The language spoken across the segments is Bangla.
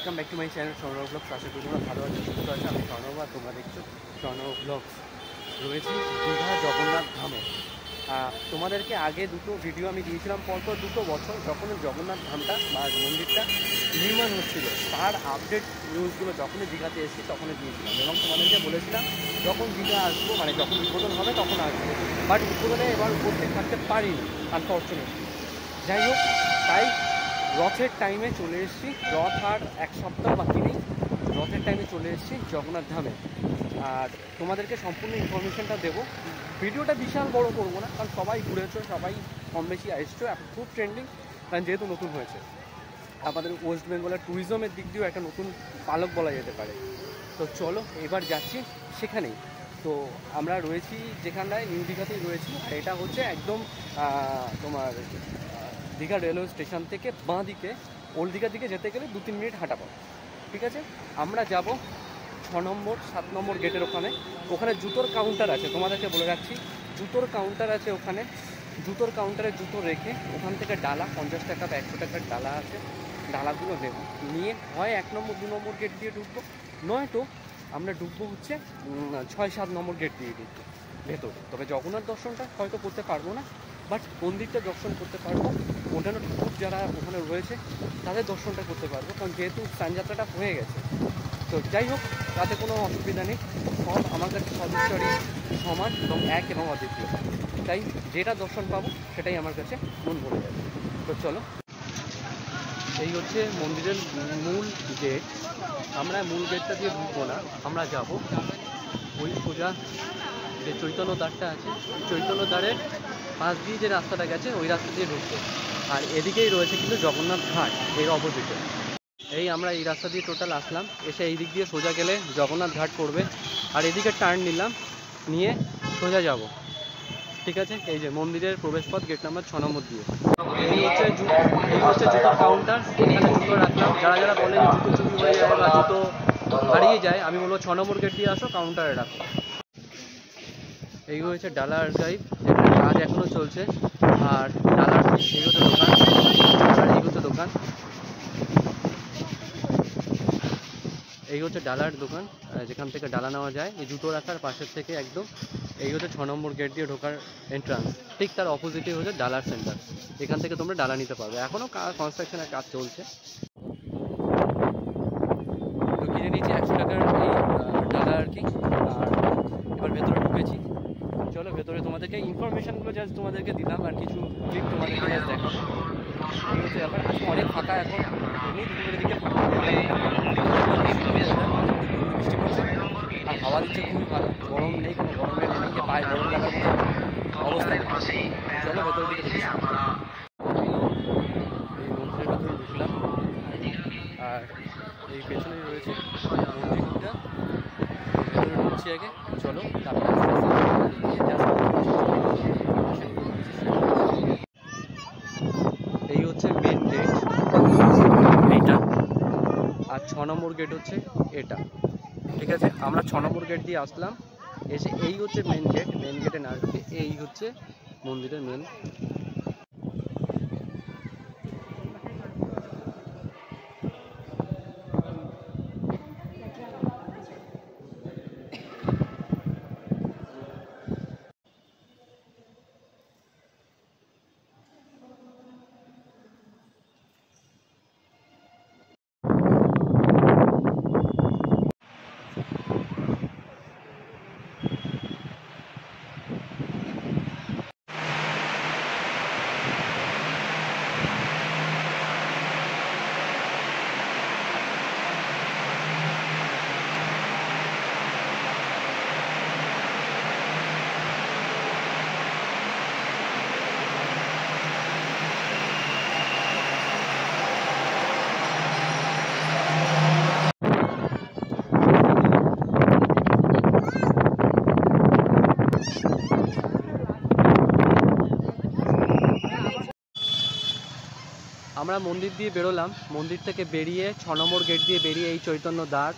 Welcome back to my channel Swarnab vlogs. আশা করি তোমরা ভালো আছো, সুস্থ আছে। আমি স্বর্ণব আর তোমরা দেখছো স্বর্ণব ব্লগস। রয়েছি দীঘা জগন্নাথ ধামে। তোমাদেরকে আগে দুটো ভিডিও আমি দিয়েছিলাম পরপর 2 বছর, যখন জগন্নাথ ধামটা বা মন্দিরটা নির্মাণ হচ্ছিল তার আপডেট নিউজগুলো যখনই দীঘাতে এসেছি তখনই দিয়েছিলাম, এবং তোমাদেরকে বলেছিলাম যখন দীঘা আসবো, মানে যখন উদ্বোধন হবে তখন আসবো। বাট উদ্বোধনে এবার উপস্থিত থাকতে পারিনি আনফর্চুনেটলি। যাই হোক, তাই রথের টাইমে চলে এসেছি। রথ আর 1 সপ্তাহ বাকি নেই, রথের টাইমে চলে এসেছি জগন্নাথ ধামে। আর তোমাদেরকে সম্পূর্ণ ইনফরমেশনটা দেবো। ভিডিওটা বিশাল বড় করবো না, কারণ সবাই ঘুরেছো, সবাই কম বেশি এসছো, এখন খুব ট্রেন্ডিং, কারণ যেহেতু নতুন হয়েছে। আমাদের ওয়েস্ট বেঙ্গলের ট্যুরিজমের দিক দিয়েও একটা নতুন পালক বলা যেতে পারে। তো চলো এবার যাচ্ছি সেখানেই। তো আমরা রয়েছি যেখানটায়, নিউ দীঘাতেই রয়েছি। আর এটা হচ্ছে একদম তোমার দীঘা রেলওয়ে স্টেশন থেকে বাঁ দিকে ওল্ড দীঘার দিকে যেতে গেলে 2-3 মিনিট হাঁটা পথ। ঠিক আছে, আমরা যাব 6 নম্বর 7 নম্বর গেটের ওখানে। ওখানে জুতোর কাউন্টার আছে, তোমাদেরকে বলে রাখছি, জুতোর কাউন্টার আছে ওখানে। জুতোর কাউন্টারে জুতো রেখে ওখান থেকে ডালা 50 টাকা বা 100 টাকার ডালা আছে, ডালাগুলো নেব, নিয়ে হয় 1 নম্বর 2 নম্বর গেট দিয়ে ঢুকবো, নয়তো আমরা ঢুকবো হচ্ছে 6-7 নম্বর গেট দিয়ে ঢুকবো ভেতরে। তবে জগন্নাথ দর্শনটা হয়তো করতে পারবো না, বাট মন্দিরটা দর্শন করতে পারবো। অন্যান্য ঠাকুর যারা ওখানে রয়েছে তাদের দর্শনটা করতে পারবো, কারণ যেহেতু স্নানযাত্রাটা হয়ে গেছে। তো যাই হোক, তাতে কোনো অসুবিধা নেই। সব আমার কাছে সদস্যরই সমান এবং এক এবং অদ্বিতীয়, তাই যেটা দর্শন পাবো সেটাই আমার কাছে মন ভরে যাবে। তো চলো, এই হচ্ছে মন্দিরের মূল গেট। আমরা মূল গেটটা দিয়ে ঢুকবো না, আমরা যাব ওই সোজা যে চৈতন্য দ্বারটা আছে, চৈতন্য দ্বারের পাশ দিয়ে যে রাস্তাটা গেছে ওই রাস্তা দিয়ে ঢুকবো। আর এদিকেই রয়েছে কিন্তু জগন্নাথ ঘাট, এর অপোজিটে। এই আমরা এই রাস্তা দিয়ে টোটাল আসলাম, এসে এই দিক দিয়ে সোজা গেলে জগন্নাথ ঘাট পড়বে। আর এদিকে টার্ন নিলাম, নিয়ে সোজা যাব। ঠিক আছে, এই যে মন্দিরের প্রবেশপথ, গেট নাম্বার 6 নম্বর দিয়ে। এই হচ্ছে জুতোর কাউন্টার, এখানে জুতো রাখলাম। যারা যারা বলে যে জুতো চুরি হয়ে যায় বা জুতো হারিয়ে যায়, আমি বলবো 6 নম্বর গেট দিয়ে আসো, কাউন্টারে রাখো। এই হচ্ছে ডালা আর্কাইভ, যেখানে কাজ এখনও চলছে। আর ডালার এই হচ্ছে দোকান, ডালার এই হচ্ছে দোকান, এই হচ্ছে ডালার দোকান, যেখান থেকে ডালা নেওয়া যায়। এই জুতো রাখার পাশের থেকে একদম এই হচ্ছে 6 নম্বর গেট দিয়ে ঢোকার এন্ট্রান্স, ঠিক তার অপোজিটে হচ্ছে ডালার সেন্টার। এখান থেকে তোমরা ডালা নিতে পারবে, এখনও কনস্ট্রাকশনের কাজ চলছে। তো কিনে নিয়েছি 100 টাকার এই ডালা আর কি। আর এবার ভেতরে ঢুকেছি। চলো ভেতরে তোমাদেরকে ইনফরমেশানগুলো জাস্ট তোমাদেরকে দিলাম, আর কিছু ক্লিপ তোমাদেরকে জাস্ট দেখাবো। এই হচ্ছে ব্যাপার। অনেক ফাঁকা এখন, এমনি দুপুরের দিকে ফাঁকা, বৃষ্টি পড়ছে আর হাওয়া দিচ্ছে খুবই ভালো। গরম নেই, কোনো গরমের নেই যে পায়ে গরম লাগার মতো অবস্থা নেই। চলো ভেতরের দিকে ঢুকছি। এই মন্দিরের ভেতরে ঢুকলাম, আর এই পেছনেই রয়েছে মন্দিরটা। ভেতরে ঢুকছি আগে, চলো তারপরে এই হচ্ছে মেন গেট এইটা, আর 6 নম্বর গেট হচ্ছে এটা। ঠিক আছে, আমরা 6 নম্বর গেট দিয়ে আসলাম, এসে এই হচ্ছে মেন গেট। মেন গেটে না ঢুকে এই হচ্ছে মন্দিরের মেন। আমরা মন্দির দিয়ে বেরোলাম, মন্দির থেকে বেরিয়ে 6 নম্বর গেট দিয়ে বেরিয়ে এই চৈতন্য দ্বার,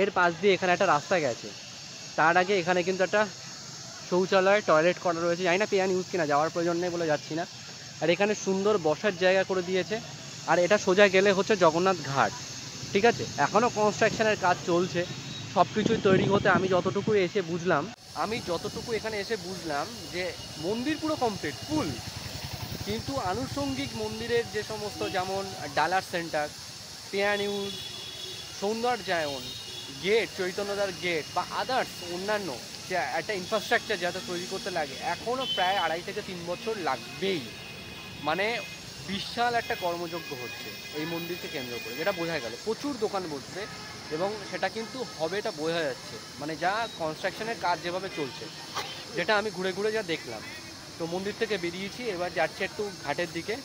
এর পাশ দিয়ে এখানে একটা রাস্তা গেছে। তার আগে এখানে কিন্তু একটা শৌচালয়, টয়লেট করা রয়েছে। জানি না পেয়ান ইউজ কিনা, যাওয়ার প্রয়োজন নেই বলে যাচ্ছি না। আর এখানে সুন্দর বসার জায়গা করে দিয়েছে। আর এটা সোজা গেলে হচ্ছে জগন্নাথ ঘাট। ঠিক আছে, এখনও কনস্ট্রাকশনের কাজ চলছে, সব কিছুই তৈরি হতে আমি যতটুকু এখানে এসে বুঝলাম যে মন্দির পুরো কমপ্লিট ফুল, কিন্তু আনুষঙ্গিক মন্দিরের যে সমস্ত, যেমন ডালার সেন্টার, পেয়ানিউজ, সৌন্দর্যায়ন, গেট, চৈতন্যদার গেট বা আদার্স অন্যান্য যে একটা ইনফ্রাস্ট্রাকচার যাতে তৈরি করতে লাগে, এখনও প্রায় 2.5 থেকে 3 বছর লাগবেই। মানে বিশাল একটা কর্মযজ্ঞ হচ্ছে এই মন্দিরকে কেন্দ্র করে, যেটা বোঝা গেল। প্রচুর দোকান বসবে এবং সেটা কিন্তু হবে, এটা বোঝা যাচ্ছে, মানে যা কনস্ট্রাকশনের কাজ যেভাবে চলছে, যেটা আমি ঘুরে ঘুরে যা দেখলাম। তো মন্দির থেকে বেরিয়েছি, এবার যাচ্ছে একটু ঘাটের দিকে।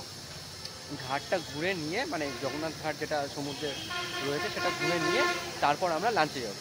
ঘাটটা ঘুরে নিয়ে, মানে জগন্নাথ ঘাট যেটা সমুদ্রে রয়েছে সেটা ঘুরে নিয়ে তারপর আমরা লাঞ্চে যাব।